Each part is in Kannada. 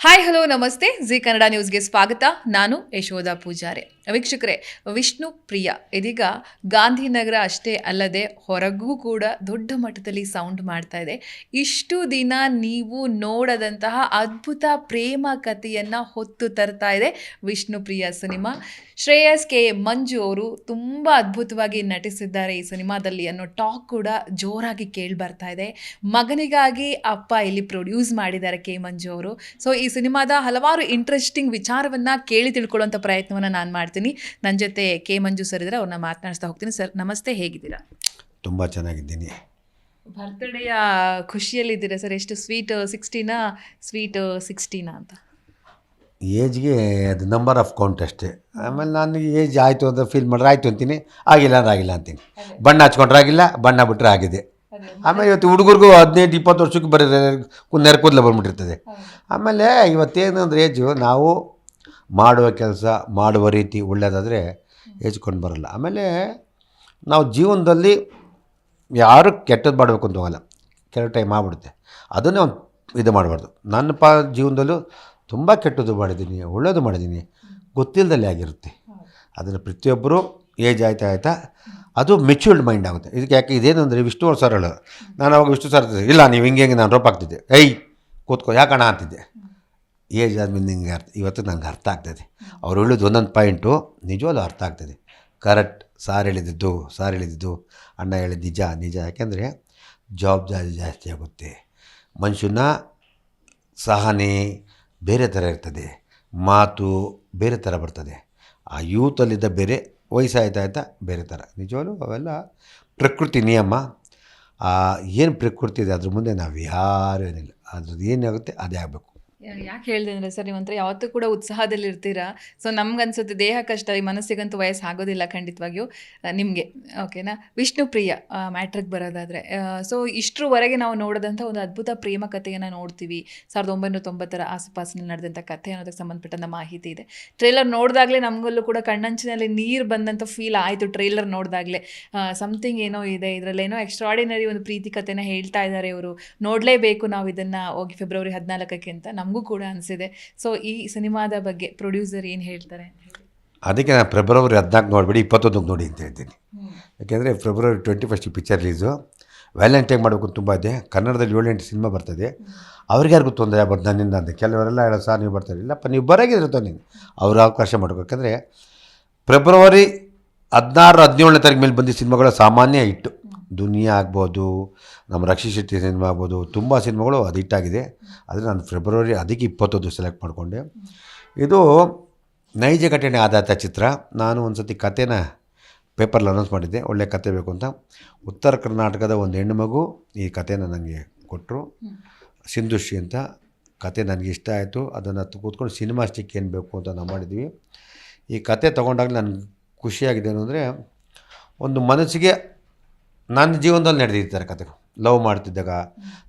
ಹಾಯ್ ಹಲೋ ನಮಸ್ತೆ ಜಿ ಕನ್ನಡ ನ್ಯೂಸ್ಗೆ ಸ್ವಾಗತ. ನಾನು ಯಶೋಧ ಪೂಜಾರೆ. ವೀಕ್ಷಕರೇ, ವಿಷ್ಣು ಪ್ರಿಯ ಇದೀಗ ಗಾಂಧಿನಗರ ಅಷ್ಟೇ ಅಲ್ಲದೆ ಹೊರಗೂ ಕೂಡ ದೊಡ್ಡ ಮಟ್ಟದಲ್ಲಿ ಸೌಂಡ್ ಮಾಡ್ತಾ ಇದೆ. ಇಷ್ಟು ದಿನ ನೀವು ನೋಡದಂತಹ ಅದ್ಭುತ ಪ್ರೇಮ ಕಥೆಯನ್ನು ಹೊತ್ತು ತರ್ತಾ ಇದೆ ವಿಷ್ಣು ಪ್ರಿಯ ಸಿನಿಮಾ. ಶ್ರೇಯಸ್ ಕೆ ಮಂಜು ಅವರು ತುಂಬ ಅದ್ಭುತವಾಗಿ ನಟಿಸಿದ್ದಾರೆ ಈ ಸಿನಿಮಾದಲ್ಲಿ ಅನ್ನೋ ಟಾಕ್ ಕೂಡ ಜೋರಾಗಿ ಕೇಳಿ ಬರ್ತಾ ಇದೆ. ಮಗನಿಗಾಗಿ ಅಪ್ಪ ಇಲ್ಲಿ ಪ್ರೊಡ್ಯೂಸ್ ಮಾಡಿದ್ದಾರೆ ಕೆ ಮಂಜು ಅವರು. ಸೊ ಈ ಸಿನಿಮಾದ ಹಲವಾರು ಇಂಟ್ರೆಸ್ಟಿಂಗ್ ವಿಚಾರವನ್ನ ಕೇಳಿ ತಿಳ್ಕೊಳ್ಳುವಂಥ ಪ್ರಯತ್ನವನ್ನು ನಾನು ಮಾಡ್ತೀನಿ. ನನ್ನ ಜೊತೆ ಕೆ ಮಂಜು ಸರ್ ಇದ್ದಾರೆ, ಅವ್ರನ್ನ ಮಾತನಾಡಿಸ್ತಾ ಹೋಗ್ತೀನಿ. ಸರ್ ನಮಸ್ತೆ, ಹೇಗಿದ್ದೀರಾ? ತುಂಬ ಚೆನ್ನಾಗಿದ್ದೀನಿ. ಬರ್ತ್ಡೇಯ ಖುಷಿಯಲ್ಲಿದ್ದೀರಾ ಸರ್? ಎಷ್ಟು ಸ್ವೀಟ್ 16 ಸ್ವೀಟ್ 16 ಅಂತ? ಏಜ್ಗೆ ಅದು ನಂಬರ್ ಆಫ್ ಕೌಂಟ್ ಅಷ್ಟೇ. ಆಮೇಲೆ ನನಗೆ ಏಜ್ ಆಯಿತು ಅಂತ ಫೀಲ್ ಮಾಡಿದ್ರೆ ಆಯಿತು ಅಂತೀನಿ, ಆಗಿಲ್ಲ ಅಂದ್ರೆ ಆಗಿಲ್ಲ ಅಂತೀನಿ. ಬಣ್ಣ ಹಚ್ಕೊಂಡ್ರೆ ಆಗಿಲ್ಲ, ಬಣ್ಣ ಬಿಟ್ಟರೆ ಆಗಿದೆ. ಆಮೇಲೆ ಇವತ್ತು ಹುಡುಗರಿಗೂ 18-20 ವರ್ಷಕ್ಕೆ ನೆರೆ ಕೂದಲು ಬಂದ್ಬಿಟ್ಟಿರ್ತದೆ. ಆಮೇಲೆ ಇವತ್ತೇನಂದ್ರೆ ಏಜು, ನಾವು ಮಾಡುವ ಕೆಲಸ ಮಾಡುವ ರೀತಿ ಒಳ್ಳೆಯದಾದರೆ ಏಜ್ಕೊಂಡು ಬರೋಲ್ಲ. ಆಮೇಲೆ ನಾವು ಜೀವನದಲ್ಲಿ ಯಾರು ಕೆಟ್ಟದ್ದು ಮಾಡಬೇಕು ಅಂತ ಹೋಗಲ್ಲ, ಕೆಲವು ಟೈಮ್ ಆಗ್ಬಿಡುತ್ತೆ. ಅದನ್ನೇ ಒಂದು ಇದು ಮಾಡಬಾರ್ದು. ನನ್ನ ಜೀವನದಲ್ಲೂ ತುಂಬ ಕೆಟ್ಟದ್ದು ಮಾಡಿದ್ದೀನಿ, ಒಳ್ಳೆಯದು ಮಾಡಿದ್ದೀನಿ, ಗೊತ್ತಿಲ್ಲದಲ್ಲೇ ಆಗಿರುತ್ತೆ. ಅದನ್ನು ಪ್ರತಿಯೊಬ್ಬರು ಏಜ್ ಆಯ್ತಾ ಅದು ಮೆಚ್ಯೂರ್ಡ್ ಮೈಂಡ್ ಆಗುತ್ತೆ. ಇದಕ್ಕೆ ಯಾಕೆ ಇದೇನು ಅಂದರೆ ವಿಷ್ಣು ಅವ್ರು ಸರ್ ಹೇಳೋರು. ನಾನು ಅವಾಗ ವಿಷ್ಣು ಸರ್ ಇಲ್ಲ ನೀವು ಹಿಂಗೆ ನಾನು ರೋಪ್ ಆಗ್ತಿದ್ದೆ, ಕೂತ್ಕೋ ಯಾಕಣ ಅಂತಿದ್ದೆ. ಏಜ್ ಆದಮೇಲೆ ನಿಂಗೆ ಇವತ್ತು ನಂಗೆ ಅರ್ಥ ಆಗ್ತದೆ. ಅವ್ರು ಹೇಳಿದ್ದು ಒಂದೊಂದು ಪಾಯಿಂಟು ನಿಜವಾಗ್ಲೂ ಅರ್ಥ ಆಗ್ತದೆ. ಕರೆಕ್ಟ್. ಸಾರ್ ಹೇಳಿದ್ದು ಅಣ್ಣ ಹೇಳಿದ್ದು ನಿಜ. ಯಾಕೆಂದರೆ ಜವಾಬ್ದಾರಿ ಜಾಸ್ತಿ ಆಗುತ್ತೆ. ಮನುಷ್ಯನ ಸಹನೆ ಬೇರೆ ಥರ ಇರ್ತದೆ, ಮಾತು ಬೇರೆ ಥರ ಬರ್ತದೆ. ಆ ಯೂತಲ್ಲಿದ್ದ ಬೇರೆ, ವಯಸ್ಸಾಯ್ತಾ ಬೇರೆ ಥರ. ನಿಜವಾಗ್ಲೂ ಅವೆಲ್ಲ ಪ್ರಕೃತಿ ನಿಯಮ. ಏನು ಪ್ರಕೃತಿ ಇದೆ ಅದ್ರ ಮುಂದೆ ನಾವು ಯಾರೂ ಏನಿಲ್ಲ. ಅದ್ರದ್ದು ಏನಾಗುತ್ತೆ ಅದೇ ಆಗಬೇಕು. ಯಾಕೆ ಹೇಳಿದೆ ಅಂದರೆ ಸರ್, ನೀವಂತರ ಯಾವತ್ತೂ ಕೂಡ ಉತ್ಸಾಹದಲ್ಲಿ ಇರ್ತೀರಾ. ಸೊ ನಮ್ಗನ್ಸುತ್ತೆ ದೇಹ ಕಷ್ಟ, ಈ ಮನಸ್ಸಿಗಂತೂ ವಯಸ್ಸಾಗೋದಿಲ್ಲ ಖಂಡಿತವಾಗಿಯೂ ನಿಮಗೆ. ಓಕೆನಾ? ವಿಷ್ಣು ಪ್ರಿಯ ಮ್ಯಾಟ್ರಿಗೆ ಬರೋದಾದರೆ, ಸೊ ಇಷ್ಟರವರೆಗೆ ನಾವು ನೋಡಿದಂಥ ಒಂದು ಅದ್ಭುತ ಪ್ರೇಮ ಕಥೆಯನ್ನು ನೋಡ್ತೀವಿ. 1990ರ ಆಸುಪಾಸಿನಲ್ಲಿ ನಡೆದಂಥ ಕಥೆ ಅನ್ನೋದಕ್ಕೆ ಸಂಬಂಧಪಟ್ಟಂಥ ಮಾಹಿತಿ ಇದೆ. ಟ್ರೇಲರ್ ನೋಡಿದಾಗಲೇ ನಮಗಲ್ಲೂ ಕೂಡ ಕಣ್ಣಂಚಿನಲ್ಲಿ ನೀರು ಬಂದಂಥ ಫೀಲ್ ಆಯಿತು. ಟ್ರೇಲರ್ ನೋಡಿದಾಗಲೇ ಸಮಥಿಂಗ್ ಏನೋ ಇದೆ ಇದರಲ್ಲೇನೋ ಎಕ್ಸ್ಟ್ರಾಡಿನರಿ ಒಂದು ಪ್ರೀತಿ ಕಥೆನ ಹೇಳ್ತಾ ಇದ್ದಾರೆ ಇವರು, ನೋಡಲೇಬೇಕು ನಾವು ಇದನ್ನು ಹೋಗಿ ಫೆಬ್ರವರಿ 14ಕ್ಕೆ ಅಂತ ನಮಗೂ ಕೂಡ ಅನಿಸಿದೆ. ಸೊ ಈ ಸಿನಿಮಾದ ಬಗ್ಗೆ ಪ್ರೊಡ್ಯೂಸರ್ ಏನು ಹೇಳ್ತಾರೆ? ಅದಕ್ಕೆ ನಾನು ಫೆಬ್ರವರಿ 14 ನೋಡಿಬಿಡಿ 21 ನೋಡಿ ಅಂತ ಹೇಳ್ತೀನಿ. ಯಾಕೆಂದರೆ ಫೆಬ್ರವರಿ 21 ಪಿಕ್ಚರ್ ರಿಲೀಸು. ವ್ಯಾಲೆಂಟೈನ್ ಮಾಡಬೇಕು ತುಂಬ ಇದೆ. ಕನ್ನಡದಲ್ಲಿ 7-8 ಸಿನಿಮಾ ಬರ್ತದೆ. ಅವ್ರಿಗ್ಯಾರಿಗೂ ತೊಂದರೆ ಆಗ್ಬಾರ್ದು ನನ್ನಿಂದ ಅಂತ. ಕೆಲವರೆಲ್ಲ ಹೇಳೋದು ಸರ್ ನೀವು ಬರ್ತಾರೆ, ಇಲ್ಲಪ್ಪ ನೀವು ಬರೋಗಿದ್ರೆ ನೀನು ಅವ್ರ ಅವಕಾಶ ಮಾಡಬೇಕು. ಯಾಕಂದರೆ ಫೆಬ್ರವರಿ 16-17ನೇ ತಾರೀಕು ಮೇಲೆ ಬಂದಿದ್ದ ಸಿನಿಮಾಗಳು ಸಾಮಾನ್ಯ ಹಿಟ್ಟು. ದುನಿಯಾ ಆಗ್ಬೋದು, ನಮ್ಮ ರಕ್ಷಿ ಶೆಟ್ಟಿ ಸಿನಿಮಾ ಆಗ್ಬೋದು, ತುಂಬ ಸಿನಿಮಾಗಳು ಅದು ಹಿಟ್ಟಾಗಿದೆ. ಆದರೆ ನಾನು ಫೆಬ್ರವರಿ ಅದಕ್ಕೆ 21 ಸೆಲೆಕ್ಟ್ ಮಾಡಿಕೊಂಡೆ. ಇದು ನೈಜ ಘಟನೆ ಆಧಾರಿತ ಚಿತ್ರ. ನಾನು ಒಂದು ಸತಿ ಕಥೆನ ಪೇಪರ್ಲ್ಲಿ ಅನೌನ್ಸ್ ಮಾಡಿದ್ದೆ, ಒಳ್ಳೆ ಕತೆ ಬೇಕು ಅಂತ. ಉತ್ತರ ಕರ್ನಾಟಕದ ಒಂದು ಹೆಣ್ಣು ಮಗು ಈ ಕಥೆನ ನನಗೆ ಕೊಟ್ಟರು, ಸಿಂಧುಶ್ರೀ ಅಂತ. ಕತೆ ನನಗೆ ಇಷ್ಟ ಆಯಿತು. ಅದನ್ನು ಕೂತ್ಕೊಂಡು ಸಿನಿಮಾ ಸ್ಟಿಕ್ ಏನು ಬೇಕು ಅಂತ ನಾವು ಮಾಡಿದ್ವಿ. ಈ ಕತೆ ತೊಗೊಂಡಾಗ ನನಗೆ ಖುಷಿಯಾಗಿದೆ ಅಂದರೆ, ಒಂದು ಮನಸ್ಸಿಗೆ ನನ್ನ ಜೀವನದಲ್ಲಿ ನಡೆದಿರ್ತಾರೆ ಕಥೆಗಳು. ಲವ್ ಮಾಡ್ತಿದ್ದಾಗ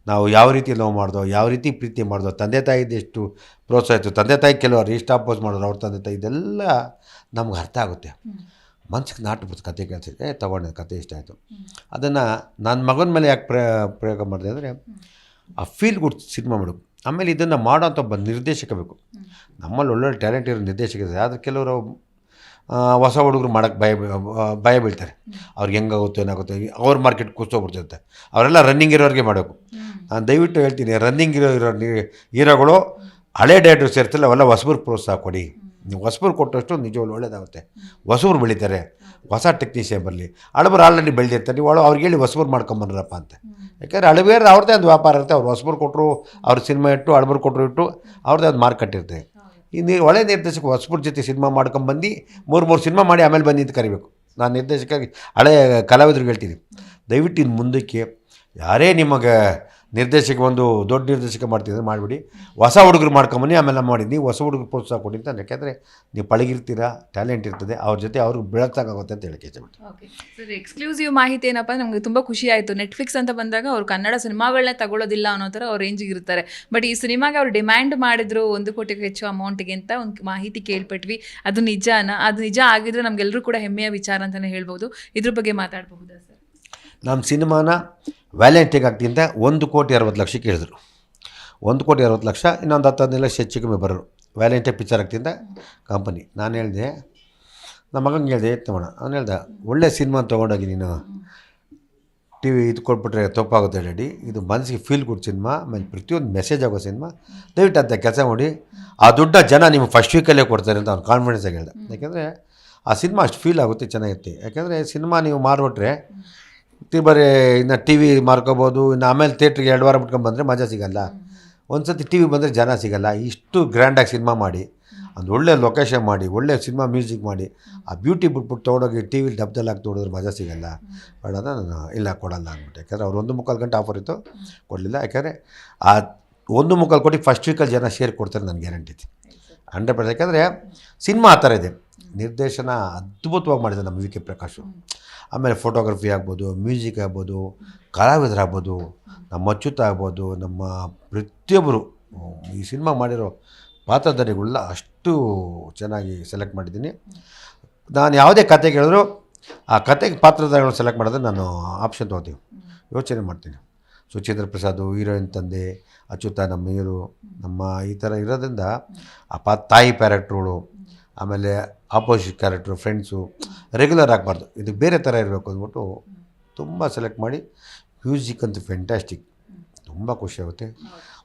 ನಾವು ಯಾವ ರೀತಿ ಲವ್ ಮಾಡ್ದೋ, ಯಾವ ರೀತಿ ಪ್ರೀತಿ ಮಾಡ್ದೋ, ತಂದೆ ತಾಯಿದ್ದು ಎಷ್ಟು ಪ್ರೋತ್ಸಾಹ ಇತ್ತು, ತಂದೆ ತಾಯಿ ಕೆಲವರು ಇಷ್ಟ ಅಪೋಸ್ ಮಾಡಿದ್ರು, ಅವ್ರ ತಂದೆ ತಾಯಿ, ಇದೆಲ್ಲ ನಮ್ಗೆ ಅರ್ಥ ಆಗುತ್ತೆ. ಮನ್ಸಿಗೆ ನಾಟುಬಿಡ್ತು ಕತೆ ಕೇಳಿಸಿದೆ, ತೊಗೊಂಡೆ ಕತೆ ಇಷ್ಟ ಆಯಿತು. ಅದನ್ನು ನನ್ನ ಮಗನ ಮೇಲೆ ಯಾಕೆ ಪ್ರಯೋಗ ಮಾಡಿದೆ ಅಂದರೆ, ಆ ಫೀಲ್ ಗುಡ್ ಸಿನಿಮಾ ಮಾಡೋದು. ಆಮೇಲೆ ಇದನ್ನು ಮಾಡೋಂಥ ಒಬ್ಬ ನಿರ್ದೇಶಕ ಬೇಕು. ನಮ್ಮಲ್ಲಿ ಒಳ್ಳೊಳ್ಳೆ ಟ್ಯಾಲೆಂಟ್ ಇರೋ ನಿರ್ದೇಶಕ ಇದೆ. ಆದರೆ ಕೆಲವರು ಹೊಸ ಹುಡುಗರು ಮಾಡೋಕ್ಕೆ ಭಯ ಬೀಳ್ತಾರೆ. ಅವ್ರಿಗೆ ಹೆಂಗಾಗುತ್ತೋ ಏನಾಗುತ್ತೋ, ಅವ್ರ ಮಾರ್ಕೆಟ್ ಕೂಸೋಗ್ಬಿಡ್ತಿರುತ್ತೆ. ಅವರೆಲ್ಲ ರನ್ನಿಂಗ್ ಇರೋರಿಗೆ ಮಾಡಬೇಕು. ನಾನು ದಯವಿಟ್ಟು ಹೇಳ್ತೀನಿ, ರನ್ನಿಂಗ್ ಇರೋ ಹೀರೋಗಳು ಹಳೆ ಡೈರೆಕ್ಟರ್ಸ್ ಇರ್ತಿಲ್ಲ, ಅವೆಲ್ಲ ಹೊಸಬ್ರು ಪ್ರೋತ್ಸಾಹ ಕೊಡಿ. ನೀವು ಹೊಸಬ್ರು ಕೊಟ್ಟಷ್ಟು ನಿಜವಾಗ್ಲೂ ಒಳ್ಳೇದಾಗುತ್ತೆ. ಹೊಸಬ್ರು ಬೆಳೀತಾರೆ, ಹೊಸ ಟೆಕ್ನಿಷಿಯನ್ ಬರಲಿ. ಹಳಬರು ಆಲ್ರೆಡಿ ಬೆಳೆದಿರ್ತಾರೆ, ನೀವು ಅವ್ರಿಗೆ ಹೇಳಿ ಹೊಸಬ್ರು ಮಾಡ್ಕೊಂಬನ್ರಪ್ಪ ಅಂತ. ಯಾಕೆಂದರೆ ಹಳಬೇರು ಅವ್ರದ್ದೇ ಒಂದು ವ್ಯಾಪಾರ ಇರುತ್ತೆ. ಅವ್ರು ಹೊಸಬ್ರು ಕೊಟ್ಟರು, ಅವ್ರ ಸಿನಿಮಾ ಇಟ್ಟು, ಹಳಬರು ಕೊಟ್ಟರು ಇಟ್ಟು, ಅವ್ರದ್ದೇ ಒಂದು ಮಾರ್ಕೆಟ್ ಇರುತ್ತೆ. ಈ ಒಳ್ಳೆ ನಿರ್ದೇಶಕ ಹೊಸಬ್ರ ಜೊತೆ ಸಿನಿಮಾ ಮಾಡ್ಕೊಂಬಂದು 3 ಸಿನಿಮಾ ಮಾಡಿ ಆಮೇಲೆ ಬಂದು ಅಂತ ಕರಿಬೇಕು. ನಾನು ನಿರ್ದೇಶಕಾಗಿ ಹಳೆ ಕಲಾವಿದ್ರಿಗೆ ಹೇಳ್ತೀನಿ, ದಯವಿಟ್ಟು ಇನ್ನು ಮುಂದಕ್ಕೆ ಯಾರೇ ನಿಮಗೆ ನಿರ್ದೇಶಕ ಒಂದು ದೊಡ್ಡ ನಿರ್ದೇಶಕ ಮಾಡ್ತಿದ್ರೆ ಮಾಡಿಬಿಡಿ, ಹೊಸ ಹುಡುಗರು ಮಾಡ್ಕೊಂಬನ್ನಿ, ಆಮೇಲೆ ಮಾಡಿ. ನೀವು ಹೊಸ ಹುಡುಗರು ಪ್ರೋತ್ಸಾಹ ಕೊಡಿ ಅಂತ. ಯಾಕೆಂದರೆ ನೀವು ಪಳಗಿರ್ತೀರಾ, ಟ್ಯಾಲೆಂಟ್ ಇರ್ತದೆ, ಅವ್ರ ಜೊತೆ ಅವ್ರಿಗೆ ಬೆಳಕಾಗುತ್ತೆ ಅಂತ ಹೇಳಕ್ಕೆ ಇಷ್ಟಪಟ್ಟು. ಓಕೆ ಸರ್, ಎಕ್ಸ್ಕ್ಲೂಸಿವ್ ಮಾಹಿತಿ ಏನಪ್ಪ, ನಮಗೆ ತುಂಬ ಖುಷಿ ಆಯಿತು. ನೆಟ್ಫ್ಲಿಕ್ಸ್ ಅಂತ ಬಂದಾಗ ಅವ್ರು ಕನ್ನಡ ಸಿನಿಮಾಗಳನ್ನ ತಗೊಳ್ಳೋದಿಲ್ಲ ಅನ್ನೋ ಥರ ಅವ್ರ ರೇಂಜಿಗೆ ಇರ್ತಾರೆ. ಬಟ್ ಈ ಸಿನಿಮಾಗೆ ಅವ್ರು ಡಿಮ್ಯಾಂಡ್ ಮಾಡಿದ್ರು 1 ಕೋಟಿಗೂ ಹೆಚ್ಚು ಅಮೌಂಟಿಗೆ ಅಂತ ಒಂದು ಮಾಹಿತಿ ಕೇಳ್ಪಟ್ವಿ. ಅದು ನಿಜಾನ? ಅದು ನಿಜ ಆಗಿದ್ರೆ ನಮಗೆಲ್ಲರೂ ಕೂಡ ಹೆಮ್ಮೆಯ ವಿಚಾರ ಅಂತಲೇ ಹೇಳ್ಬೋದು. ಇದ್ರ ಬಗ್ಗೆ ಮಾತಾಡಬಹುದಾ ಸರ್? ನಮ್ಮ ಸಿನಿಮಾನ ವ್ಯಾಲೆಂಟೈನ್ ಆಗ್ತಿಂತ 1,60,00,000 ಕೇಳಿದ್ರು. 1,60,00,000 ಇನ್ನೊಂದು 10-15 ಲಕ್ಷ ಹೆಚ್ಚು ಕಮ್ಮಿ ಬರೋರು. ವ್ಯಾಲೆಂಟೈನ್ ಪಿಕ್ಚರ್ ಆಗ್ತಿದ್ದ ಕಂಪನಿ. ನಾನು ಹೇಳಿದೆ, ನಮ್ಮ ಮಗಂಗೆ ಹೇಳಿದೆ, ತಗೋಣ. ಅವ್ನು ಹೇಳ್ದ, ಒಳ್ಳೆ ಸಿನಿಮಾ ತೊಗೊಂಡೋಗಿ ನೀನು ಟಿ ವಿ ಇದು ಕೊಟ್ಬಿಟ್ರೆ ತಪ್ಪಾಗುತ್ತೆ ಡ್ಯಾಡಿ, ಇದು ಮನಸ್ಸಿಗೆ ಫೀಲ್ ಗುಡ್ ಸಿನಿಮಾ, ಆಮೇಲೆ ಪ್ರತಿಯೊಂದು ಮೆಸೇಜ್ ಆಗೋ ಸಿನಿಮಾ, ದಯವಿಟ್ಟು ಅಂತ ಕೆಲಸ ಮಾಡಿ, ಆ ದುಡ್ಡ ಜನ ನಿಮಗೆ ಫಸ್ಟ್ ವೀಕಲ್ಲೇ ಕೊಡ್ತಾರೆ ಅಂತ ಅವ್ನು ಕಾನ್ಫಿಡೆನ್ಸಾಗಿ ಹೇಳ್ದೆ. ಯಾಕೆಂದರೆ ಆ ಸಿನಿಮಾ ಅಷ್ಟು ಫೀಲ್ ಆಗುತ್ತೆ, ಚೆನ್ನಾಗಿರುತ್ತೆ. ಯಾಕೆಂದರೆ ಸಿನಿಮಾ ನೀವು ಮಾರ್ಬಿಟ್ರೆ ಬರೀ ಇನ್ನು ಟಿ ವಿ ಮಾರ್ಕೋಬೋದು, ಇನ್ನು ಆಮೇಲೆ ಥಿಯೇಟ್ರಿಗೆ 2 ವಾರ ಬಿಟ್ಕೊಂಡ್ಬಂದರೆ ಮಜಾ ಸಿಗೋಲ್ಲ. ಒಂದು ಸತಿ ಟಿ ವಿ ಬಂದರೆ ಜನ ಸಿಗೋಲ್ಲ. ಇಷ್ಟು ಗ್ರ್ಯಾಂಡಾಗಿ ಸಿನಿಮಾ ಮಾಡಿ, ಒಂದು ಒಳ್ಳೆ ಲೊಕೇಶನ್ ಮಾಡಿ, ಒಳ್ಳೆ ಸಿನಿಮಾ ಮ್ಯೂಸಿಕ್ ಮಾಡಿ, ಆ ಬ್ಯೂಟಿ ಬಿಟ್ಬಿಟ್ಟು ತೊಗೊಂಡೋಗಿ ಟಿ ವಿಲಿ ಡಬ್ದಲ್ಲಿ ಹಾಕಿ ತೊಗೊಂಡ್ರೆ ಮಜಾ ಸಿಗೋಲ್ಲ. ಬೇಡ ನಾನು ಇಲ್ಲ ಕೊಡಲ್ಲ ಅಂದ್ಬಿಟ್ಟು. ಯಾಕೆಂದರೆ ಅವ್ರು 1.25 ಗಂಟೆ ಆಫರ್ ಇತ್ತು, ಕೊಡಲಿಲ್ಲ. ಯಾಕೆಂದರೆ ಆ 1.25 ಕೋಟಿ ಫಸ್ಟ್ ವೀಕಲ್ಲಿ ಜನ ಶೇರ್ ಕೊಡ್ತಾರೆ, ನನಗೆ ಗ್ಯಾರಂಟಿ ಇದೆ 100%. ಯಾಕೆಂದರೆ ಸಿನಿಮಾ ಆ ಥರ ಇದೆ. ನಿರ್ದೇಶನ ಅದ್ಭುತವಾಗಿ ಮಾಡಿದೆ ನಮ್ಮ ವಿ ಕೆ ಪ್ರಕಾಶು. ಆಮೇಲೆ ಫೋಟೋಗ್ರಫಿ ಆಗ್ಬೋದು, ಮ್ಯೂಸಿಕ್ ಆಗ್ಬೋದು, ಕಲಾವಿದರಾಗ್ಬೋದು, ನಮ್ಮ ಅಚ್ಯುತ ಆಗ್ಬೋದು, ನಮ್ಮ ಪ್ರತಿಯೊಬ್ಬರು ಈ ಸಿನಿಮಾ ಮಾಡಿರೋ ಪಾತ್ರಧಾರಿಗಳೆಲ್ಲ ಅಷ್ಟು ಚೆನ್ನಾಗಿ ಸೆಲೆಕ್ಟ್ ಮಾಡಿದ್ದೀನಿ. ನಾನು ಯಾವುದೇ ಕತೆ ಕೇಳಿದ್ರು ಆ ಕತೆಗೆ ಪಾತ್ರಧಾರಿಗಳು ಸೆಲೆಕ್ಟ್ ಮಾಡಿದ್ರೆ ನಾನು ಆಪ್ಷನ್ ತೊಗೋತೀವಿ, ಯೋಚನೆ ಮಾಡ್ತೀನಿ. ಸುಚೇಂದ್ರ ಪ್ರಸಾದ್ ಹೀರೋಯಿನ್ ತಂದೆ, ಅಚ್ಯುತ ನಮ್ಮ ಹೀರೋ, ನಮ್ಮ ಈ ಥರ ಇರೋದ್ರಿಂದ ಆ ತಾಯಿ ಕ್ಯಾರೆಕ್ಟ್ರುಗಳು, ಆಮೇಲೆ ಆಪೋಸಿಟ್ ಕ್ಯಾರೆಕ್ಟ್ರು, ಫ್ರೆಂಡ್ಸು ರೆಗ್ಯುಲರ್ ಆಗಬಾರ್ದು, ಇದು ಬೇರೆ ಥರ ಇರಬೇಕು ಅಂದ್ಬಿಟ್ಟು ತುಂಬ ಸೆಲೆಕ್ಟ್ ಮಾಡಿ. ಮ್ಯೂಸಿಕ್ ಅಂತೂ ಫ್ಯಾಂಟಾಸ್ಟಿಕ್, ತುಂಬ ಖುಷಿಯಾಗುತ್ತೆ.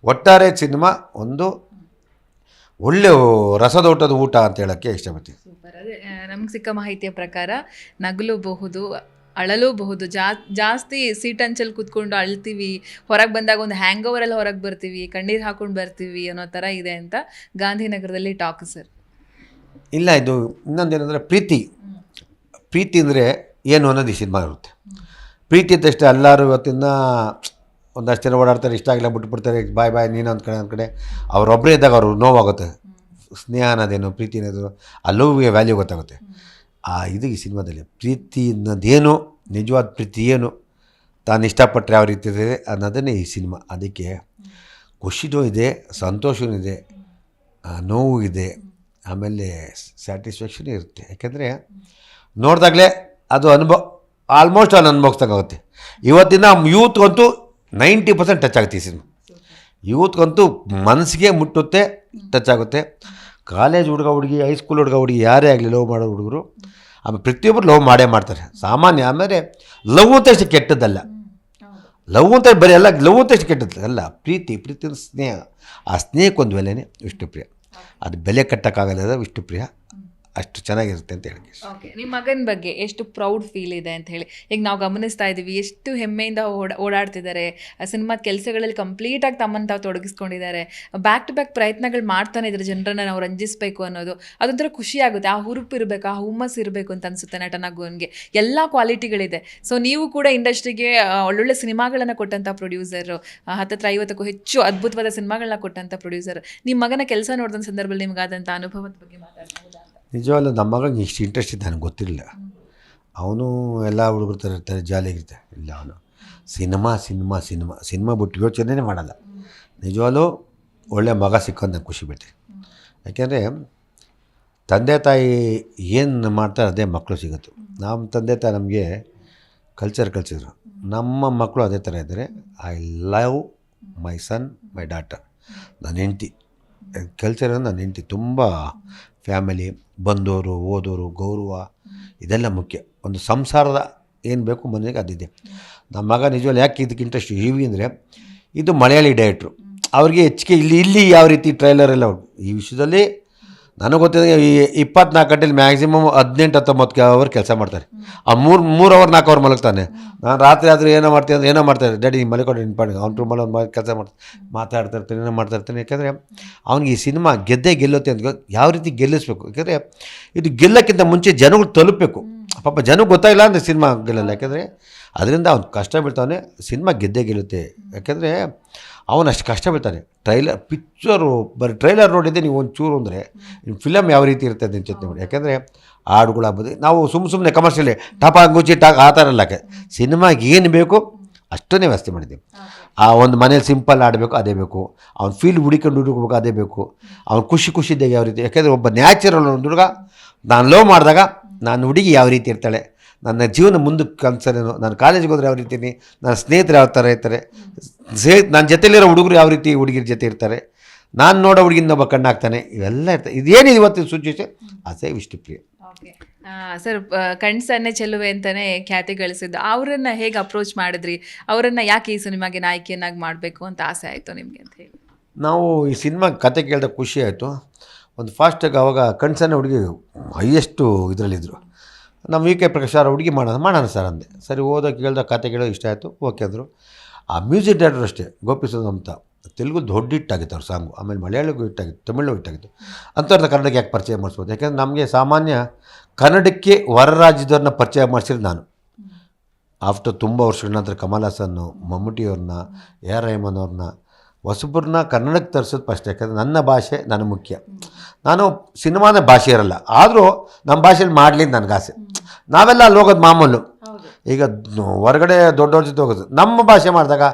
ಒಟ್ಟಾರೆ ಸಿನಿಮಾ ಒಂದು ಒಳ್ಳೆ ರಸದೋಟದ ಊಟ ಅಂತ ಹೇಳೋಕ್ಕೆ ಇಷ್ಟಪಡ್ತೀನಿ. ಸೂಪರ್. ಅದೇ ನಮ್ಗೆ ಸಿಕ್ಕ ಮಾಹಿತಿಯ ಪ್ರಕಾರ ನಗಲೂಬಹುದು, ಅಳಲೂಬಹುದು, ಜಾಸ್ತಿ ಸೀಟ್ ಅಂಚಲ್ಲಿ ಕೂತ್ಕೊಂಡು ಅಳ್ತೀವಿ, ಹೊರಗೆ ಬಂದಾಗ ಒಂದು ಹ್ಯಾಂಗ್ ಓವರಲ್ಲಿ ಹೊರಗೆ ಬರ್ತೀವಿ, ಕಣ್ಣೀರು ಹಾಕೊಂಡು ಬರ್ತೀವಿ ಅನ್ನೋ ಥರ ಇದೆ ಅಂತ ಗಾಂಧಿನಗರದಲ್ಲಿ ಟಾಕ್ ಸರ್. ಇಲ್ಲ, ಇದು ಇನ್ನೊಂದೇನೆಂದರೆ ಪ್ರೀತಿ ಅಂದರೆ ಏನು ಅನ್ನೋದು ಈ ಸಿನಿಮಾ ಇರುತ್ತೆ. ಪ್ರೀತಿ ಇದ್ದಷ್ಟೇ ಎಲ್ಲರೂ ಇವತ್ತಿನ ಒಂದಷ್ಟು ಜನ ಓಡಾಡ್ತಾರೆ, ಇಷ್ಟ ಆಗಿಲ್ಲ ಬಿಟ್ಬಿಡ್ತಾರೆ, ಬಾಯ್ ನೀನು ಒಂದು ಕಡೆ ಅವರೊಬ್ಬರೇ ಇದ್ದಾಗ ಅವರು ನೋವಾಗುತ್ತೆ. ಸ್ನೇಹ ಅನ್ನೋದೇನು, ಪ್ರೀತಿ ಅನ್ನೋದು, ಆ ಲವ್ಗೆ ವ್ಯಾಲ್ಯೂ ಗೊತ್ತಾಗುತ್ತೆ. ಇದು ಈ ಸಿನಿಮಾದಲ್ಲಿ ಪ್ರೀತಿ ಅನ್ನೋದೇನು, ನಿಜವಾದ ಪ್ರೀತಿ ಏನು, ತಾನು ಇಷ್ಟಪಟ್ಟರೆ ಯಾವ ರೀತಿ ಇದೆ ಅನ್ನೋದನ್ನೇ ಈ ಸಿನಿಮಾ. ಅದಕ್ಕೆ ಖುಷಿನೂ ಇದೆ, ಸಂತೋಷವೂ ಇದೆ, ನೋವು ಇದೆ, ಆಮೇಲೆ ಸ್ಯಾಟಿಸ್ಫ್ಯಾಕ್ಷನ್ ಇರುತ್ತೆ. ಯಾಕೆಂದರೆ ನೋಡಿದಾಗಲೇ ಅದು ಆಲ್ಮೋಸ್ಟ್ ಅಲ್ಲಿ ಅನುಭವಿಸ್ದಂಗಾಗುತ್ತೆ. ಇವತ್ತಿನ ಯೂತ್ಗಂತೂ 90% ಟಚ್ ಆಗುತ್ತೆ ಈ ಸಿನಿಮಾ. ಯೂತ್ಗಂತೂ ಮನಸ್ಸಿಗೆ ಮುಟ್ಟುತ್ತೆ, ಟಚ್ ಆಗುತ್ತೆ. ಕಾಲೇಜ್ ಹುಡುಗ ಹುಡುಗಿ, ಹೈಸ್ಕೂಲ್ ಹುಡುಗ ಹುಡುಗಿ ಯಾರೇ ಆಗಲಿ ಲವ್ ಮಾಡೋ ಹುಡುಗರು ಆಮೇಲೆ ಪ್ರತಿಯೊಬ್ಬರು ಲವ್ ಮಾಡೇ ಮಾಡ್ತಾರೆ, ಸಾಮಾನ್ಯ. ಆಮೇಲೆ ಲವ್ ಅಂತ ಅಷ್ಟು ಕೆಟ್ಟದ್ದಲ್ಲ, ಲವ್ ಅಂತ ಬರೀ ಎಲ್ಲ ಲವ್ ಅಂತ ಅಷ್ಟು ಕೆಟ್ಟದ್ದಲ್ಲ. ಪ್ರೀತಿ ಸ್ನೇಹ, ಆ ಸ್ನೇಹಕ್ಕೊಂದು ಬೆಲೆನೇ ವಿಷ್ಣುಪ್ರಿಯ. ಅದು ಬೆಲೆ ಕಟ್ಟೋಕ್ಕಾಗಲ್ಲ ವಿಷ್ಣುಪ್ರಿಯ, ಅಷ್ಟು ಚೆನ್ನಾಗಿರುತ್ತೆ ಅಂತ ಹೇಳಿ. ಓಕೆ, ನಿಮ್ಮ ಮಗನ ಬಗ್ಗೆ ಎಷ್ಟು ಪ್ರೌಡ್ ಫೀಲ್ ಇದೆ ಅಂತ ಹೇಳಿ ಈಗ ನಾವು ಗಮನಿಸ್ತಾ ಇದ್ದೀವಿ, ಎಷ್ಟು ಹೆಮ್ಮೆಯಿಂದ ಓಡಾಡ್ತಿದ್ದಾರೆ, ಸಿನಿಮಾದ ಕೆಲಸಗಳಲ್ಲಿ ಕಂಪ್ಲೀಟಾಗಿ ತಮ್ಮನ್ನು ತಾವು ತೊಡಗಿಸ್ಕೊಂಡಿದ್ದಾರೆ, ಬ್ಯಾಕ್ ಟು ಬ್ಯಾಕ್ ಪ್ರಯತ್ನಗಳು ಮಾಡ್ತಾನೆ ಇದ್ದಾರೆ, ಜನರನ್ನು ನಾವು ರಂಜಿಸಬೇಕು ಅನ್ನೋದು ಅದೊಂಥರ ಖುಷಿ ಆಗುತ್ತೆ. ಆ ಹುರುಪು ಇರಬೇಕು, ಆ ಹುಮ್ಮಸ್ ಇರಬೇಕು ಅಂತ ಅನಿಸುತ್ತೆ ನಟನಾಗುವನಿಗೆ. ಎಲ್ಲ ಕ್ವಾಲಿಟಿಗಳಿದೆ. ಸೊ ನೀವು ಕೂಡ ಇಂಡಸ್ಟ್ರಿಗೆ ಒಳ್ಳೊಳ್ಳೆ ಸಿನಿಮಾಗಳನ್ನು ಕೊಟ್ಟಂಥ ಪ್ರೊಡ್ಯೂಸರು, 10-50ಕ್ಕೂ ಹೆಚ್ಚು ಅದ್ಭುತವಾದ ಸಿನಿಮಾಗಳನ್ನ ಕೊಟ್ಟಂಥ ಪ್ರೊಡ್ಯೂಸರ್. ನಿಮ್ಮ ಮಗನ ಕೆಲಸ ನೋಡಿದ ಸಂದರ್ಭದಲ್ಲಿ ನಿಮಗಾದಂಥ ಅನುಭವದ ಬಗ್ಗೆ ಮಾತಾಡ್ಬೋದಾ? ನಿಜವಾಗ್ಲೂ ನಮ್ಮ ಮಗನಿಗೆ ಇಷ್ಟು ಇಂಟ್ರೆಸ್ಟ್ ಇದೆ ನನಗೆ ಗೊತ್ತಿರಲಿಲ್ಲ. ಅವನು ಎಲ್ಲ ಹುಡುಗರು ಥರ ಇರ್ತಾರೆ, ಜಾಲಿಯಾಗಿರ್ತಾರೆ. ಇಲ್ಲ, ಅವನು ಸಿನಿಮಾ ಬಿಟ್ಟು ಯೋಚನೆ ಮಾಡಲ್ಲ. ನಿಜವಾಗ್ಲೂ ಒಳ್ಳೆ ಮಗ ಸಿಕ್ಕೊಂಡು ನಂಗೆ ಖುಷಿ ಬಿಡ್ತೀನಿ. ಯಾಕೆಂದರೆ ತಂದೆ ತಾಯಿ ಏನು ಮಾಡ್ತಾರೆ ಅದೇ ಮಕ್ಕಳು ಸಿಗುತ್ತೆ. ನಮ್ಮ ತಂದೆ ತಾಯಿ ನಮಗೆ ಕಲ್ಚರ್ ನಮ್ಮ ಮಕ್ಕಳು ಅದೇ ಥರ ಇದ್ದಾರೆ. I love my son, my daughter. ನನ್ನ ಹೆಂಡ್ತಿ ಕಲ್ಚರ್, ನನ್ನ ಹೆಂಡ್ತಿ ತುಂಬ ಫ್ಯಾಮಿಲಿ, ಬಂದವರು, ಓದೋರು, ಗೌರವ, ಇದೆಲ್ಲ ಮುಖ್ಯ. ಒಂದು ಸಂಸಾರದ ಏನು ಬೇಕು ಮನೆಗೆ ಅದಿದೆ. ನಮ್ಮ ಮಗ ನಿಜವಲ್ಲ ಯಾಕೆ ಇದಕ್ಕೆ ಇಂಟ್ರೆಸ್ಟ್ ಇವಿ ಅಂದರೆ, ಇದು ಮಲಯಾಳಿ ಡೈರೆಕ್ಟ್ರು, ಅವ್ರಿಗೆ ಹೆಚ್ಚಿಗೆ ಇಲ್ಲಿ ಯಾವ ರೀತಿ ಟ್ರೈಲರ್ ಎಲ್ಲ ಈ ವಿಷಯದಲ್ಲಿ ನನಗೆ ಗೊತ್ತಿದೆ. ಈ 24 ಗಂಟೆಲಿ ಮ್ಯಾಕ್ಸಿಮಮ್ 18-19 ಅವರ್ ಕೆಲಸ ಮಾಡ್ತಾರೆ. ಆ 3 ಅವರ್ 4 ಅವರ್ ಮಲಗ್ತಾನೆ. ನಾನು ರಾತ್ರಿ ಆದರೂ ಏನೋ ಮಾಡ್ತಾರೆ, ಡ್ಯಾಡಿ ಮಲ್ಕೊಂಡು ನಿಂಪಾಡಿ ಅವ್ನ ರೂಮಲ್ಲಿ ಒಂದು ಕೆಲಸ ಮಾತಾಡ್ತಾಯಿರ್ತಾನೆ, ಏನೋ ಮಾಡ್ತಾಯಿರ್ತಾನೆ. ಯಾಕೆಂದರೆ ಅವ್ನಿಗೆ ಈ ಸಿನಿಮಾ ಗೆಲ್ಲುತ್ತೆ ಅಂತ ಯಾವ ರೀತಿ ಗೆಲ್ಲಿಸ್ಬೇಕು. ಯಾಕೆಂದರೆ ಇದು ಗೆಲ್ಲಕ್ಕಿಂತ ಮುಂಚೆ ಜನಗಳು ತಲುಪಬೇಕು. ಪಾಪ ಜನಕ್ಕೆ ಗೊತ್ತಾಗಿಲ್ಲ ಅಂದರೆ ಸಿನಿಮಾ ಗೆಲ್ಲಲ್ಲ. ಯಾಕೆಂದರೆ ಅದರಿಂದ ಅವ್ನು ಕಷ್ಟ ಬೀಳ್ತಾನೆ. ಸಿನಿಮಾ ಗೆಲ್ಲುತ್ತೆ. ಯಾಕೆಂದರೆ ಅವನು ಅಷ್ಟು ಕಷ್ಟ ಬೀಳ್ತಾನೆ. ಪಿಕ್ಚರು ಬರೀ ಟ್ರೈಲರ್ ನೋಡಿದ್ದೆ ನೀವು ಒಂಚೂರು ಅಂದರೆ ಫಿಲಮ್ ಯಾವ ರೀತಿ ಇರುತ್ತೆ ಅಂತ ಜೊತೆ ನೋಡಿ. ಯಾಕೆಂದರೆ ಹಾಡುಗಳಾಗ್ಬೋದು, ನಾವು ಸುಮ್ಮನೆ ಕಮರ್ಷಿಯಲಿ ಗುಚ್ಚಿ ಆ ಥರ ಇಲ್ಲ. ಸಿನಿಮಾಗೆ ಏನು ಬೇಕು ಅಷ್ಟನ್ನೇ ವ್ಯವಸ್ಥೆ ಮಾಡಿದ್ದೀವಿ. ಆ ಒಂದು ಮನೇಲಿ ಸಿಂಪಲ್ ಆಡಬೇಕು ಅದೇ ಬೇಕು, ಅವ್ನು ಫೀಲ್ ಹುಡುಕಬೇಕು ಅದೇ ಬೇಕು, ಅವ್ನು ಖುಷಿ ಇದ್ದಾಗ ಯಾವ ರೀತಿ. ಯಾಕೆಂದರೆ ಒಬ್ಬ ನ್ಯಾಚುರಲ್ ಒಂದು ಹುಡುಗ ನಾನು ಲವ್ ಮಾಡಿದಾಗ ನಾನು ಹುಡುಗಿ ಯಾವ ರೀತಿ ಇರ್ತಾಳೆ, ನನ್ನ ಜೀವನ ಮುಂದಕ್ಕೆ ಕನಸನೇನು, ನಾನು ಕಾಲೇಜಿಗೆ ಹೋದರೆ ಯಾವ ರೀತಿ, ನನ್ನ ಸ್ನೇಹಿತರು ಯಾವ ಥರ ಇರ್ತಾರೆ, ನನ್ನ ಜೊತೆಲಿರೋ ಹುಡುಗರು ಯಾವ ರೀತಿ ಹುಡುಗಿರ ಜೊತೆ ಇರ್ತಾರೆ, ನಾನು ನೋಡೋ ಹುಡುಗಿನ ಕಣ್ಣಾಗ್ತಾನೆ, ಇವೆಲ್ಲ ಇರ್ತದೆ. ಇದೇನಿದೆ ಇವತ್ತಿನ ಸಿಚುವೇಶನ್, ಅದೇ ವಿಷ್ಣುಪ್ರಿಯ. ಸರ್, ಕಣ್ಸನ್ನೆ ಚೆಲುವೆ ಅಂತಾನೆ ಖ್ಯಾತಿ ಗಳಿಸಿದ್ದು, ಅವರನ್ನ ಹೇಗೆ ಅಪ್ರೋಚ್ ಮಾಡಿದ್ರಿ? ಅವರನ್ನ ಯಾಕೆ ಈ ಸಿನಿಮಾಗೆ ನಾಯಕಿಯನ್ನಾಗಿ ಮಾಡಬೇಕು ಅಂತ ಆಸೆ ಆಯಿತು ನಿಮಗೆ ಅಂತ ಹೇಳಿ? ನಾವು ಈ ಸಿನಿಮಾ ಕತೆ ಕೇಳಿದಾಗ ಖುಷಿ ಆಯಿತು. ಒಂದು ಫಾಸ್ಟಾಗಿ ಅವಾಗ ಕಣ್ಸನ್ನೆ ಹುಡುಗಿ ಹೈಯೆಸ್ಟು ಇದರಲ್ಲಿದ್ದರು. ನಮ್ಮ ವಿ ಕೆ ಪ್ರಕಾಶ್ ಅವರ ಹುಡುಗಿ ಮಾಡೋಣ ಸರ್ ಅಂದೆ. ಸರಿ, ಓದೋ ಕೇಳ್ದಾಗ ಕತೆ ಕೇಳೋದು ಇಷ್ಟ ಆಯಿತು, ಓಕೆ ಅಂದರು. ಆ ಮ್ಯೂಸಿಕ್ ಡೈರೆಕ್ಟರ್ ಅಷ್ಟೇ, ಗೋಪಿಸೋದು ಅಂತ, ತೆಲುಗು ದೊಡ್ಡ ಹಿಟ್ಟಾಗಿತ್ತು ಅವ್ರ ಸಾಂಗು, ಆಮೇಲೆ ಮಲಯಾಳಿಗೂ ಹಿಟ್ಟಾಗಿತ್ತು, ತಮಿಳು ಹಿಟ್ಟಾಗಿತ್ತು. ಅಂಥವ್ರನ್ನ ಕನ್ನಡಕ್ಕೆ ಯಾಕೆ ಪರಿಚಯ ಮಾಡಿಸ್ಬೋದು? ಯಾಕೆಂದರೆ ನಮಗೆ ಸಾಮಾನ್ಯ ಕನ್ನಡಕ್ಕೆ ಹೊರ ರಾಜ್ಯದವ್ರನ್ನ ಪರಿಚಯ ಮಾಡಿಸಿರೋದು ನಾನು. ಆಫ್ಟರ್ ತುಂಬ ವರ್ಷಗಳ ನಂತರ ಕಮಲ್ ಹಾಸನ್ನು, ಮಮ್ಮೂಟಿಯವ್ರನ್ನ, ಎ ಆರ್ ರೆಹಮಾನ್ ಅವ್ರನ್ನ, ಹೊಸಬ್ರನ್ನ ಕನ್ನಡಕ್ಕೆ ತರಿಸೋದು ಫಸ್ಟ್. ಯಾಕಂದರೆ ನನ್ನ ಭಾಷೆ ನನಗೆ ಮುಖ್ಯ. ನಾನು ಸಿನಿಮಾನ ಭಾಷೆ ಇರಲ್ಲ, ಆದರೂ ನಮ್ಮ ಭಾಷೆಯಲ್ಲಿ ಮಾಡಲಿ ಅಂತ ನನಗಾಸೆ. ನಾವೆಲ್ಲ ಅಲ್ಲಿ ಹೋಗೋದು ಮಾಮೂಲು. ಈಗ ಹೊರಗಡೆ ದೊಡ್ಡವ್ರ ಜೊತೆ ಹೋಗೋದು, ನಮ್ಮ ಭಾಷೆ ಮಾಡಿದಾಗ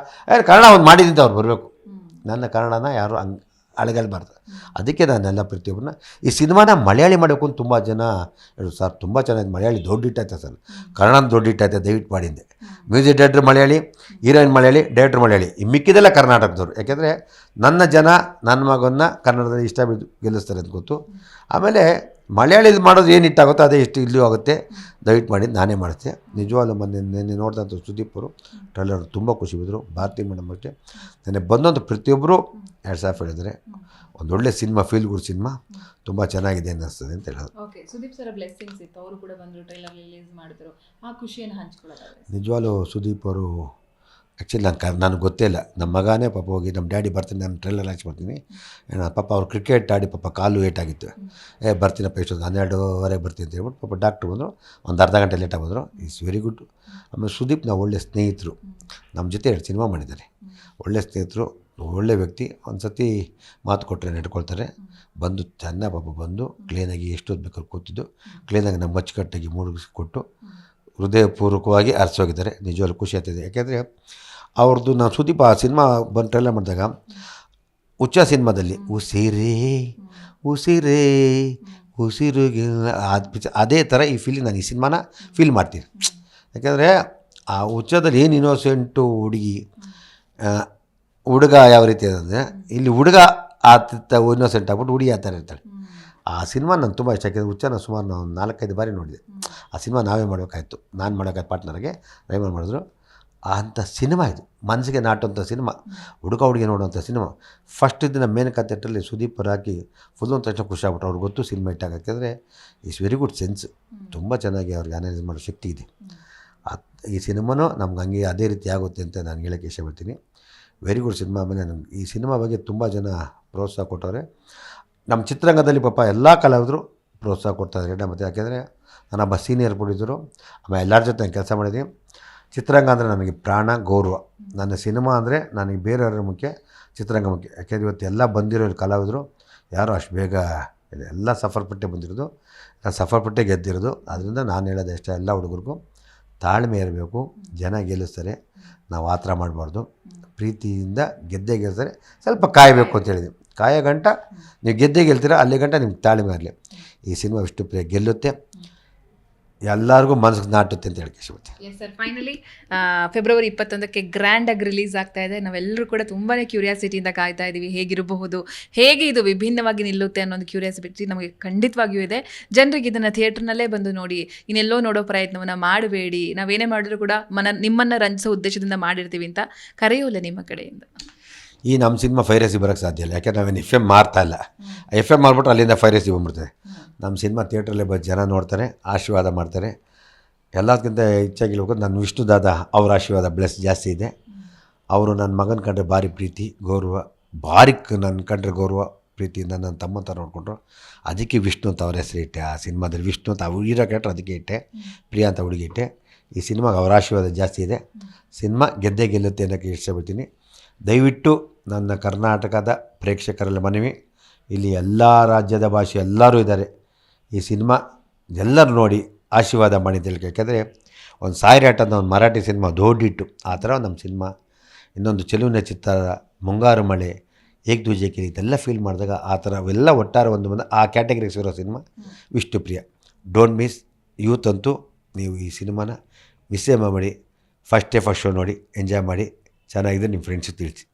ಕನ್ನಡ ಒಂದು ಮಾಡಿದ್ದಂತ ಅವ್ರು ಬರಬೇಕು. ನನ್ನ ಕನ್ನಡನ ಯಾರು ಹಂಗೆ ಅಳಗಲ್ಬಾರ್ದು. ಅದಕ್ಕೆ ನಾನೆಲ್ಲ ಪ್ರತಿಯೊಬ್ಬರನ್ನ ಈ ಸಿನಿಮಾನ ಮಲಯಾಳಿ ಮಾಡಬೇಕು ಅಂತ ತುಂಬ ಜನ ಹೇಳು, ಸರ್ ತುಂಬ ಚೆನ್ನಾಗಿ ಮಲಯಾಳಿ ದೊಡ್ಡ ಹಿಟ್ಟಾಯ್ತೆ ಸರ್, ಕನ್ನಡ ದೊಡ್ಡ ಹಿಟ್ಟಾಯ್ತೆ, ದಯವಿಟ್ಟು ಮಾಡಿದ್ದೆ. Music director Malayali, heroine Malayali, director Malayali, ಈ ಮಿಕ್ಕಿದೆಲ್ಲ ಕರ್ನಾಟಕದವ್ರು. ಯಾಕೆಂದರೆ ನನ್ನ ಜನ ನನ್ನ ಮಗನ್ನ ಕನ್ನಡದಲ್ಲಿ ಇಷ್ಟ ಬಿದ್ದು ಗೆಲ್ಲಿಸ್ತಾರೆ ಅಂತ ಗೊತ್ತು. ಆಮೇಲೆ ಮಲಯಾಳಿದು ಮಾಡೋದು ಏನು ಹಿಟ್ಟಾಗುತ್ತೋ ಅದೇ ಇಷ್ಟು ಇಲ್ಲೂ ಆಗುತ್ತೆ, ದಯವಿಟ್ಟು ಮಾಡಿದ್ದು ನಾನೇ ಮಾಡಿದೆ. ನಿಜವಾಗ್ಲೂ ನೆನ್ನೆ ನೋಡಿದಂಥ ಸುದೀಪ್ ಅವರು ಟ್ರೈಲರ್ ತುಂಬ ಖುಷಿ ಬಿದ್ದರು. ಭಾರತಿ ಮೇಡಮ್ ಅಷ್ಟೇ, ನೆನ್ನೆ ಬಂದಂಥ ಪ್ರತಿಯೊಬ್ಬರು ಎರಡು ಸಾಫ್ ಹೇಳಿದರೆ ಒಂದೊಳ್ಳೆ ಸಿನಿಮಾ, ಫೀಲ್ ಗುಡ್ ಸಿನಿಮಾ, ತುಂಬ ಚೆನ್ನಾಗಿದೆ ಅನ್ನಿಸ್ತದೆ ಅಂತ ಹೇಳೋದು. ಓಕೆ, ಸುದೀಪ್ ಸರ್ ಬ್ಲೆಸ್ಸಿಂಗ್ಸ್ ಇತ್ತು, ಅವರು ಕೂಡ ಬಂದರು, ಟ್ರೈಲರ್ ರಿಲೀಸ್ ಮಾಡಿದ್ರು, ಆ ಖುಷಿಯನ್ನು ಹಂಚ್ಕೊಳ್ಳೋದಾದ್ರೆ? ನಿಜವಾಗ್ಲೂ ಸುದೀಪ್ ಅವರು ಆ್ಯಕ್ಚುಲಿ ನನಗೆ ಗೊತ್ತೇ ಇಲ್ಲ. ನಮ್ಮ ಮಗನೇ ಪಾಪ ಹೋಗಿ ನಮ್ಮ ಡ್ಯಾಡಿ ಬರ್ತೀನಿ, ನಾನು ಟ್ರೈಲರ್ ಲಾಂಚ್ ಮಾಡ್ತೀನಿ, ಪಾಪ ಅವ್ರು ಕ್ರಿಕೆಟ್ ಆಡಿ ಪಾಪ ಕಾಲು ಏಟಾಗಿತ್ತು. ಬರ್ತೀನಪ್ಪ, ಇಷ್ಟೊಂದು 12:30 ಬರ್ತೀನಿ ಅಂತ ಹೇಳ್ಬಿಟ್ಟು ಪಾಪ ಡಾಕ್ಟ್ರು ಬಂದರು, ಒಂದು ಅರ್ಧ ಗಂಟೆ ಲೇಟಾಗಿ ಬಂದರು. Is very good. ಆಮೇಲೆ ಸುದೀಪ್ ನಾವು ಒಳ್ಳೆ ಸ್ನೇಹಿತರು, ನಮ್ಮ ಜೊತೆ 2 ಸಿನಿಮಾ ಮಾಡಿದ್ದಾರೆ. ಒಳ್ಳೆ ಸ್ನೇಹಿತರು, ಒಳ್ಳೆ ವ್ಯಕ್ತಿ. ಒಂದು ಸತಿ ಮಾತು ಕೊಟ್ಟರೆ ನೆಟ್ಕೊಳ್ತಾರೆ. ಬಂದು ಚೆನ್ನಾಗಿ ಪಾಪ ಬಂದು ಕ್ಲೀನಾಗಿ ಎಷ್ಟೊತ್ತು ಬೇಕಾದ್ರೂ ಕೂತಿದ್ದು ಕ್ಲೀನಾಗಿ ನಮ್ಮ ಅಚ್ಚುಕಟ್ಟಾಗಿ ಮೂಡಿಸ್ಕೊಟ್ಟು ಹೃದಯಪೂರ್ವಕವಾಗಿ ಅರ್ಸೋಗಿದ್ದಾರೆ. ನಿಜವಾಗ್ಲೂ ಖುಷಿ ಆಗ್ತಿದೆ. ಯಾಕೆಂದರೆ ಅವ್ರದ್ದು ನಾವು ಸುದೀಪ್ ಆ ಸಿನಿಮಾ ಬಂದು ಟ್ರೈಲರ್ ಮಾಡಿದಾಗ ಹುಚ್ಚ ಸಿನಿಮಾದಲ್ಲಿ ಉಸಿರೇ ಉಸಿರೇ ಉಸಿರುಗಿಲ್ಲ ಅದೇ ಥರ ಈ ಫೀಲಿಂಗ್ ನಾನು ಈ ಸಿನಿಮಾನ ಫೀಲ್ ಮಾಡ್ತೀನಿ. ಯಾಕೆಂದರೆ ಆ ಹುಚ್ಚದಲ್ಲಿ ಏನು ಇನ್ನೋಸೆಂಟು ಹುಡುಗ ಯಾವ ರೀತಿ ಅಂದರೆ, ಇಲ್ಲಿ ಹುಡುಗ ಇನ್ನೋಸೆಂಟ್ ಆಗ್ಬಿಟ್ಟು ಹುಡುಗಿ ಆ ಥರ ಇರ್ತಾಳೆ. ಆ ಸಿನಿಮಾ ನಾನು ತುಂಬ ಇಷ್ಟ. ಯಾಕೆಂದರೆ ಹುಚ್ಚನ ಸುಮಾರು ನಾವು 4-5 ಬಾರಿ ನೋಡಿದೆ. ಆ ಸಿನಿಮಾ ನಾವೇ ಮಾಡಬೇಕಾಯ್ತು, ನಾನು ಮಾಡೋಕ್ಕಾಯ್ತು, ಪಾರ್ಟ್ನರ್ಗೆ ರೇಮನ್ ಮಾಡಿದ್ರು. ಅಂಥ ಸಿನಿಮಾ ಇದು, ಮನಸ್ಸಿಗೆ ನಾಟುವಂಥ ಸಿನಿಮಾ, ಹುಡುಗ ಹುಡುಗಿ ನೋಡುವಂಥ ಸಿನಿಮಾ. ಫಸ್ಟ್ ದಿನ ಮೇನಕಾ ಥಿಯೇಟ್ರಲ್ಲಿ ಸುದೀಪ್ ಹಾಕಿ ಫುಲ್ ಒಂದು ತಕ್ಷಣ ಖುಷಿ ಆಗ್ಬಿಟ್ಟು ಅವ್ರಿಗೆ ಗೊತ್ತು ಸಿನಿಮಾ ಇಟ್ಟಾಗಂದರೆ ಈಸ್ ವೆರಿ ಗುಡ್ ಸೆನ್ಸ್, ತುಂಬ ಚೆನ್ನಾಗಿ ಅವ್ರಿಗೆ ಅನಲೈಸ್ ಮಾಡೋ ಶಕ್ತಿ ಇದೆ. ಈ ಸಿನಿಮಾನೂ ನಮ್ಗೆ ಹಂಗೆ ಅದೇ ರೀತಿ ಆಗುತ್ತೆ ಅಂತ ನಾನು ಹೇಳೋಕ್ಕೆ ಇಷ್ಟಪಡ್ತೀನಿ. Very good cinema. ಆಮೇಲೆ ನನಗೆ ಈ ಸಿನಿಮಾ ಬಗ್ಗೆ ತುಂಬ ಜನ ಪ್ರೋತ್ಸಾಹ ಕೊಟ್ಟವ್ರೆ. ನಮ್ಮ ಚಿತ್ರರಂಗದಲ್ಲಿ ಪಾಪ ಎಲ್ಲ ಕಲಾವಿದರು ಪ್ರೋತ್ಸಾಹ ಕೊಡ್ತಾಯಿದ್ದಾರೆ. ಮತ್ತು ಯಾಕೆಂದರೆ ನಾನೊಬ್ಬ ಸೀನಿಯರ್ ಪ್ರೊಡ್ಯೂಸರು, ಆಮೇಲೆ ಎಲ್ಲರ ಜೊತೆ ನಾನು ಕೆಲಸ ಮಾಡಿದ್ದೀನಿ. ಚಿತ್ರರಂಗ ಅಂದರೆ ನನಗೆ ಪ್ರಾಣ, ಗೌರವ. ನನ್ನ ಸಿನಿಮಾ ಅಂದರೆ ನನಗೆ ಬೇರೆಯವ್ರ ಮುಖ್ಯ, ಚಿತ್ರರಂಗ ಮುಖ್ಯ. ಯಾಕೆಂದರೆ ಇವತ್ತು ಎಲ್ಲ ಬಂದಿರೋ ಕಲಾವಿದರು ಯಾರು ಅಷ್ಟು ಬೇಗ ಎಲ್ಲ ಸಫರ್ಪಟ್ಟೆ ಬಂದಿರೋದು, ನಾನು ಸಫರ್ಪಟ್ಟೆ ಗೆದ್ದಿರೋದು. ಅದರಿಂದ ನಾನು ಹೇಳೋದು ಇಷ್ಟ, ಎಲ್ಲ ಹುಡುಗರಿಗೂ ತಾಳ್ಮೆ ಇರಬೇಕು. ಜನ ಗೆಲ್ಲಿಸ್ತಾರೆ, ನಾವು ಆ ಥರ ಮಾಡಬಾರ್ದು. ಪ್ರೀತಿಯಿಂದ ಗೆದ್ದೇ ಗೆಲ್ತಾರೆ, ಸ್ವಲ್ಪ ಕಾಯಬೇಕು ಅಂತ ಹೇಳಿದ್ವಿ. ಕಾಯೋ ಗಂಟ ನೀವು ಗೆದ್ದೇ ಗೆಲ್ತೀರ, ಅಲ್ಲಿ ಗಂಟ ನಿಮ್ಗೆ ತಾಳ್ಮೆ ಇರಲಿ. ಈ ಸಿನಿಮಾ ವಿಷ್ಣುಪ್ರಿಯ ಗೆಲ್ಲುತ್ತೆ, ಎಲ್ಲರಿಗೂ ಮನಸ್ಸಿಗೆ ನಾಟುತ್ತೆ ಅಂತ ಹೇಳಕ್ಕೆ ಇಷ್ಟಪಡ್ತೀನಿ. ಎಸ್ ಸರ್, ಫೈನಲಿ ಫೆಬ್ರವರಿ 21ಕ್ಕೆ ಗ್ರ್ಯಾಂಡಾಗಿ ರಿಲೀಸ್ ಆಗ್ತಾ ಇದೆ. ನಾವೆಲ್ಲರೂ ಕೂಡ ತುಂಬಾ ಕ್ಯೂರಿಯಾಸಿಟಿಯಿಂದ ಕಾಯ್ತಾ ಇದ್ದೀವಿ, ಹೇಗಿರಬಹುದು, ಹೇಗೆ ಇದು ವಿಭಿನ್ನವಾಗಿ ನಿಲ್ಲುತ್ತೆ ಅನ್ನೋದು ಕ್ಯೂರಿಯಾಸಿಟಿ ನಮಗೆ ಖಂಡಿತವಾಗಿಯೂ ಇದೆ. ಜನರಿಗೆ ಇದನ್ನು ಥಿಯೇಟರ್ನಲ್ಲೇ ಬಂದು ನೋಡಿ, ಇನ್ನೆಲ್ಲೋ ನೋಡೋ ಪ್ರಯತ್ನವನ್ನು ಮಾಡಬೇಡಿ. ನಾವೇನೇ ಮಾಡಿದ್ರು ಕೂಡ ನಿಮ್ಮನ್ನು ರಂಜಿಸೋ ಉದ್ದೇಶದಿಂದ ಮಾಡಿರ್ತೀವಿ ಅಂತ ಕರೆಯೋಲ್ಲ ನಿಮ್ಮ ಕಡೆಯಿಂದ. ಈ ನಮ್ಮ ಸಿನಿಮಾ ಫೈರಸಿ ಬರೋಕ್ಕೆ ಸಾಧ್ಯ ಇಲ್ಲ. ಯಾಕೆಂದರೆ ನಾವೇನು FM ಮಾರ್ತಾ ಇಲ್ಲ. FM ಮಾಡಿಬಿಟ್ರೆ ಅಲ್ಲಿಂದ ಫೈರಸಿ ಬಂದ್ಬಿಡ್ತದೆ. ನಮ್ಮ ಸಿನಿಮಾ ಥಿಯೇಟ್ರಲ್ಲೇ ಬಂದು ಜನ ನೋಡ್ತಾರೆ, ಆಶೀರ್ವಾದ ಮಾಡ್ತಾರೆ. ಎಲ್ಲದಕ್ಕಿಂತ ಹೆಚ್ಚಾಗಿ ಹೋಗೋದು ನನ್ನ ವಿಷ್ಣು ದಾದ ಅವ್ರ ಆಶೀರ್ವಾದ ಬ್ಲೆಸ್ ಜಾಸ್ತಿ ಇದೆ. ಅವರು ನನ್ನ ಮಗನ ಕಂಡ್ರೆ ಭಾರಿ ಪ್ರೀತಿ ಗೌರವ, ಭಾರಿ ನನ್ನ ಕಂಡ್ರೆ ಗೌರವ ಪ್ರೀತಿಯಿಂದ ನನ್ನ ತಮ್ಮ ಥರ ನೋಡಿಕೊಂಡ್ರು. ಅದಕ್ಕೆ ವಿಷ್ಣು ಅಂತ ಅವ್ರ ಹೆಸರು ಇಟ್ಟೆ. ಆ ಸಿನಿಮಾದಲ್ಲಿ ವಿಷ್ಣು ಅಂತ ಹೀರೋ ಕ್ಯಾರೆಕ್ಟರ್ ಅದಕ್ಕೆ ಇಟ್ಟೆ, ಪ್ರಿಯಾ ಅಂತ ಹುಡುಗಿ ಇಟ್ಟೆ. ಈ ಸಿನಿಮಾಗೆ ಅವರ ಆಶೀರ್ವಾದ ಜಾಸ್ತಿ ಇದೆ. ಸಿನಿಮಾ ಗೆದ್ದೇ ಗೆಲ್ಲುತ್ತೆ ಅನ್ನೋಕ್ಕೆ ಇಷ್ಟಪಡ್ತೀನಿ. ದಯವಿಟ್ಟು ನನ್ನ ಕರ್ನಾಟಕದ ಪ್ರೇಕ್ಷಕರಲ್ಲಿ ಮನವಿ, ಇಲ್ಲಿ ಎಲ್ಲ ರಾಜ್ಯದ ಭಾಷೆ ಎಲ್ಲರೂ ಇದ್ದಾರೆ. ಈ ಸಿನಿಮಾ ಎಲ್ಲರೂ ನೋಡಿ ಆಶೀರ್ವಾದ ಮಾಡಿ ಅಂತ ಹೇಳಿ. ಯಾಕೆಂದರೆ ಒಂದು ಸಾಯಿರಾಟ ಅಂತ ಒಂದು ಮರಾಠಿ ಸಿನಿಮಾ ದೊಡ್ಡಿಟ್ಟು, ಆ ಥರ ನಮ್ಮ ಸಿನಿಮಾ. ಇನ್ನೊಂದು ಚೆಲುವಿನ ಚಿತ್ರ, ಮುಂಗಾರು ಮಳೆ, ಏಕ್ ದೂಜೆ ಕಿರಿ, ಇದೆಲ್ಲ ಫೀಲ್ ಮಾಡಿದಾಗ ಆ ಥರ ಅವೆಲ್ಲ ಒಟ್ಟಾರೆ ಒಂದು ಬಂದು ಆ ಕ್ಯಾಟಗರಿಗೆ ಸೇರೋ cinema Vishnupriya. Don't miss. Youth ಅಂತೂ ನೀವು ಈ ಸಿನಿಮಾನ ಮಿಸ್ಸೇ ಮಾಡಿ ಫಸ್ಟ್ ಶೋ ನೋಡಿ ಎಂಜಾಯ್ ಮಾಡಿ ಚೆನ್ನಾಗಿದೆ ನಿಮ್ಮ ಫ್ರೆಂಡ್ಸಿಗೆ ತಿಳಿಸಿ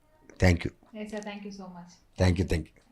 thank you sir thank you so much thank you